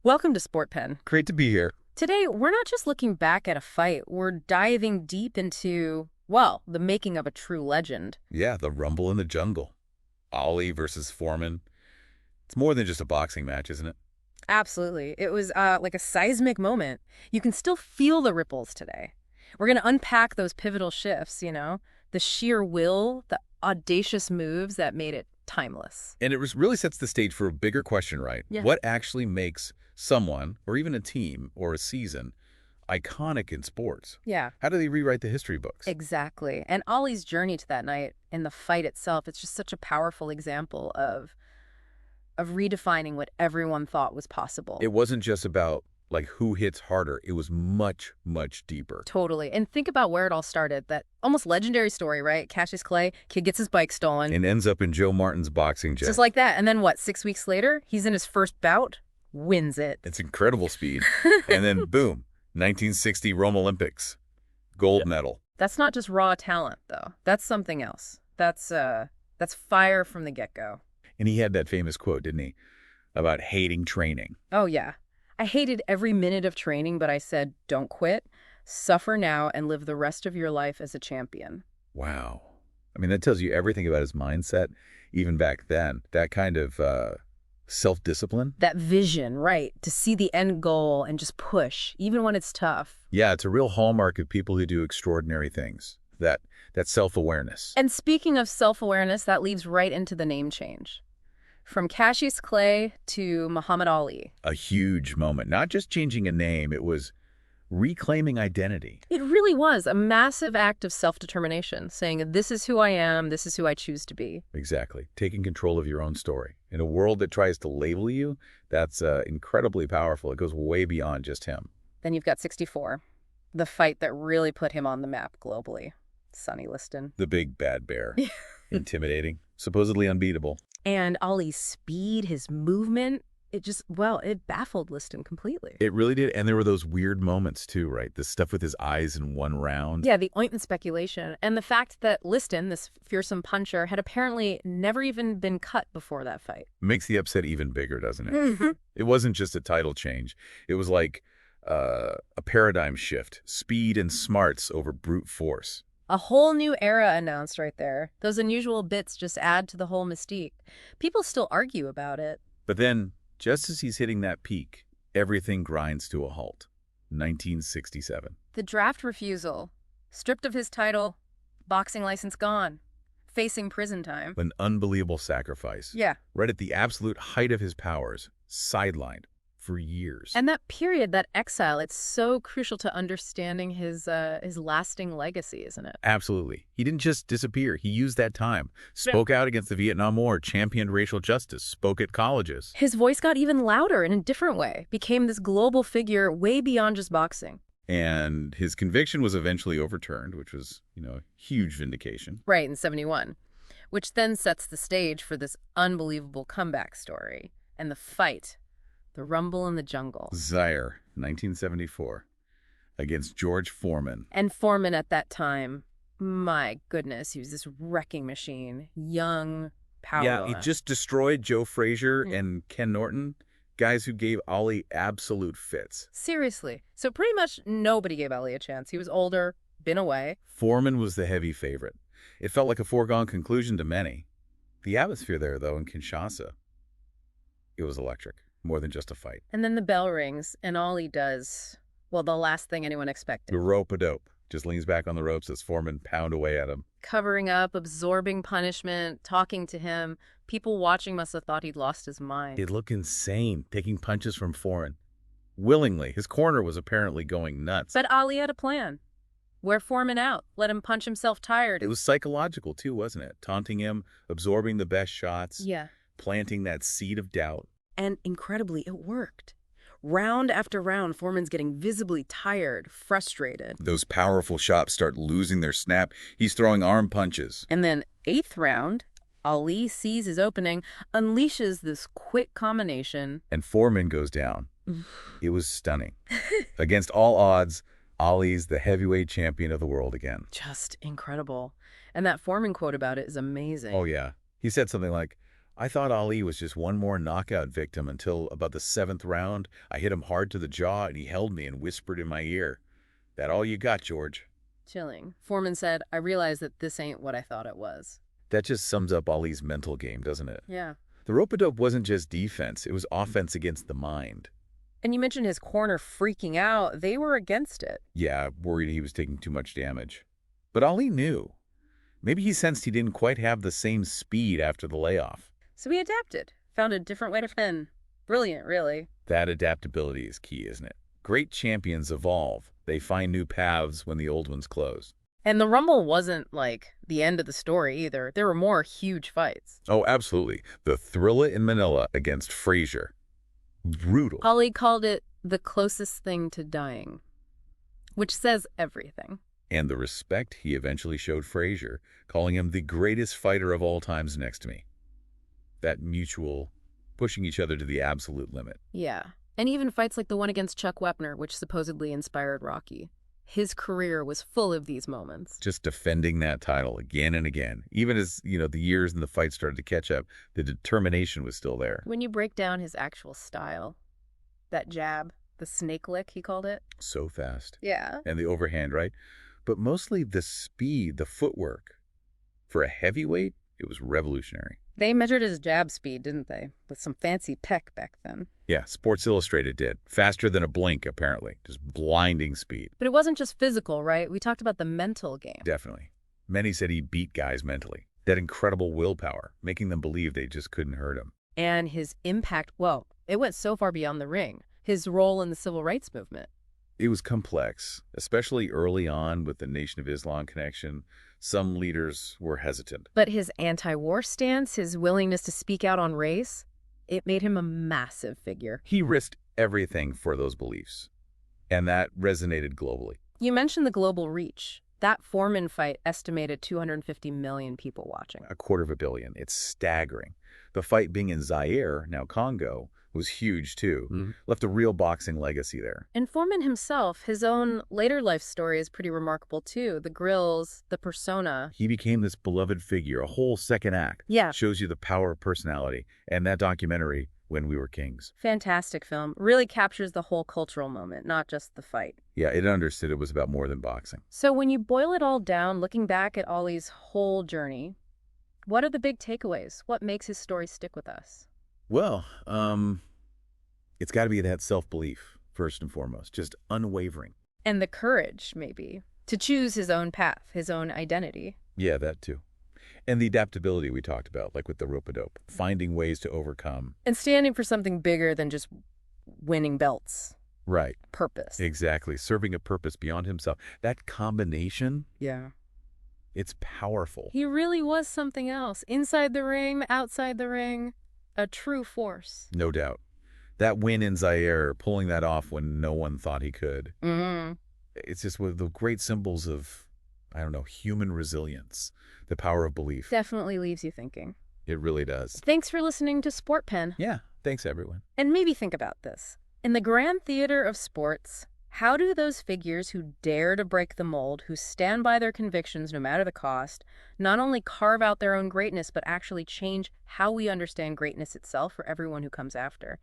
Welcome to Sportpen. Great to be here. Today, we're not just looking back at a fight, we're diving deep into, well, the making of a true legend. Yeah, the rumble in the jungle. Ali versus Foreman. It's more than just a boxing match, isn't it? Absolutely. It was like a seismic moment. You can still feel the ripples today. We're going to unpack those pivotal shifts, the sheer will, the audacious moves that made it timeless. And really sets the stage for a bigger question, right? Yeah. What actually makes someone, or even a team, or a season, iconic in sports? Yeah. How do they rewrite the history books? Exactly. And Ollie's journey to that night in the fight itself, it's just such a powerful example of redefining what everyone thought was possible. It wasn't just about, who hits harder. It was much, much deeper. Totally. And think about where it all started. That almost legendary story, right? Cassius Clay, kid gets his bike stolen. And ends up in Joe Martin's boxing jet. Just like that. And then what, 6 weeks later, he's in his first bout, wins it. It's incredible speed. And then, boom, 1960 Rome Olympics, gold medal. That's not just raw talent, though. That's something else. That's fire from the get-go. And he had that famous quote, didn't he, about hating training. Oh, yeah. I hated every minute of training, but I said, don't quit, suffer now, and live the rest of your life as a champion. Wow. I mean, that tells you everything about his mindset, even back then. That kind of self-discipline. That vision, right, to see the end goal and just push, even when it's tough. Yeah, it's a real hallmark of people who do extraordinary things, that self-awareness. And speaking of self-awareness, that leads right into the name change. From Cassius Clay to Muhammad Ali. A huge moment. Not just changing a name, it was reclaiming identity. It really was a massive act of self-determination, saying, this is who I am, this is who I choose to be. Exactly. Taking control of your own story. In a world that tries to label you, that's incredibly powerful. It goes way beyond just him. Then you've got 64, the fight that really put him on the map globally. Sonny Liston. The big bad bear. Intimidating. Supposedly unbeatable. And Ali's speed, his movement, it baffled Liston completely. It really did. And there were those weird moments too, right? The stuff with his eyes in one round. Yeah, the ointment speculation. And the fact that Liston, this fearsome puncher, had apparently never even been cut before that fight. Makes the upset even bigger, doesn't it? It wasn't just a title change. It was like a paradigm shift. Speed and smarts over brute force. A whole new era announced right there. Those unusual bits just add to the whole mystique. People still argue about it. But then, just as he's hitting that peak, everything grinds to a halt. 1967. The draft refusal. Stripped of his title. Boxing license gone. Facing prison time. An unbelievable sacrifice. Yeah. Right at the absolute height of his powers. Sidelined. For years. And that period, that exile, it's so crucial to understanding his lasting legacy, isn't it? Absolutely. He didn't just disappear. He used that time. Spoke out against the Vietnam War, championed racial justice, spoke at colleges. His voice got even louder in a different way, became this global figure way beyond just boxing. And his conviction was eventually overturned, which was, a huge vindication. Right, in 71. Which then sets the stage for this unbelievable comeback story and the fight. The rumble in the jungle. Zaire, 1974, against George Foreman. And Foreman at that time, my goodness, he was this wrecking machine. Young, powerful. Yeah, he just destroyed Joe Frazier and Ken Norton, guys who gave Ali absolute fits. Seriously. So pretty much nobody gave Ali a chance. He was older, been away. Foreman was the heavy favorite. It felt like a foregone conclusion to many. The atmosphere there, though, in Kinshasa, it was electric. More than just a fight. And then the bell rings, and Ali does, well, the last thing anyone expected. The rope-a-dope. Just leans back on the ropes as Foreman pound away at him. Covering up, absorbing punishment, talking to him. People watching must have thought he'd lost his mind. He'd look insane, taking punches from Foreman. Willingly. His corner was apparently going nuts. But Ali had a plan. Wear Foreman out. Let him punch himself tired. It was psychological, too, wasn't it? Taunting him, absorbing the best shots. Yeah. Planting that seed of doubt. And incredibly, it worked. Round after round, Foreman's getting visibly tired, frustrated. Those powerful shots start losing their snap. He's throwing arm punches. And then 8th round, Ali sees his opening, unleashes this quick combination. And Foreman goes down. It was stunning. Against all odds, Ali's the heavyweight champion of the world again. Just incredible. And that Foreman quote about it is amazing. Oh, yeah. He said something like, I thought Ali was just one more knockout victim until about the 7th round. I hit him hard to the jaw, and he held me and whispered in my ear, "That all you got, George?" Chilling. Foreman said, I realized that this ain't what I thought it was. That just sums up Ali's mental game, doesn't it? Yeah. The rope-a-dope wasn't just defense, it was offense against the mind. And you mentioned his corner freaking out. They were against it. Yeah, worried he was taking too much damage. But Ali knew. Maybe he sensed he didn't quite have the same speed after the layoff. So he adapted, found a different way to win. Brilliant, really. That adaptability is key, isn't it? Great champions evolve. They find new paths when the old ones close. And the Rumble wasn't, like, the end of the story either. There were more huge fights. Oh, absolutely. The Thrilla in Manila against Frazier. Brutal. Ali called it the closest thing to dying, which says everything. And the respect he eventually showed Frazier, calling him the greatest fighter of all times next to me. That mutual pushing each other to the absolute limit. Yeah. And even fights like the one against Chuck Wepner, which supposedly inspired Rocky. His career was full of these moments. Just defending that title again and again. Even as, the years and the fight started to catch up, the determination was still there. When you break down his actual style, that jab, the snake lick, he called it. So fast. Yeah. And the overhand, right? But mostly the speed, the footwork. For a heavyweight, it was revolutionary. They measured his jab speed, didn't they? With some fancy peck back then. Yeah, Sports Illustrated did. Faster than a blink, apparently. Just blinding speed. But it wasn't just physical, right? We talked about the mental game. Definitely. Many said he beat guys mentally. That incredible willpower, making them believe they just couldn't hurt him. And his impact, well, it went so far beyond the ring. His role in the civil rights movement. It was complex, especially early on with the Nation of Islam connection. Some leaders were hesitant. But his anti-war stance, his willingness to speak out on race, it made him a massive figure. He risked everything for those beliefs, and that resonated globally. You mentioned the global reach. That Foreman fight estimated 250 million people watching. 250 million. It's staggering. The fight being in Zaire, now Congo, was huge too. Left a real boxing legacy there. And Foreman himself, his own later life story is pretty remarkable too. The grills, the persona. He became this beloved figure, a whole second act. Yeah. Shows you the power of personality. And that documentary, When We Were Kings. Fantastic film. Really captures the whole cultural moment, not just the fight. Yeah, it understood it was about more than boxing. So when you boil it all down, looking back at Ali's whole journey, what are the big takeaways? What makes his story stick with us? Well, it's got to be that self-belief, first and foremost, just unwavering. And the courage, maybe, to choose his own path, his own identity. Yeah, that too. And the adaptability we talked about, like with the rope-a-dope, finding ways to overcome. And standing for something bigger than just winning belts. Right. Purpose. Exactly. Serving a purpose beyond himself. That combination, Yeah. it's powerful. He really was something else. Inside the ring, outside the ring, a true force. No doubt. That win in Zaire, pulling that off when no one thought he could. It's just one of the great symbols of, human resilience, the power of belief. Definitely leaves you thinking. It really does. Thanks for listening to Sportpen. Yeah, thanks everyone. And maybe think about this. In the grand theater of sports, how do those figures who dare to break the mold, who stand by their convictions no matter the cost, not only carve out their own greatness, but actually change how we understand greatness itself for everyone who comes after?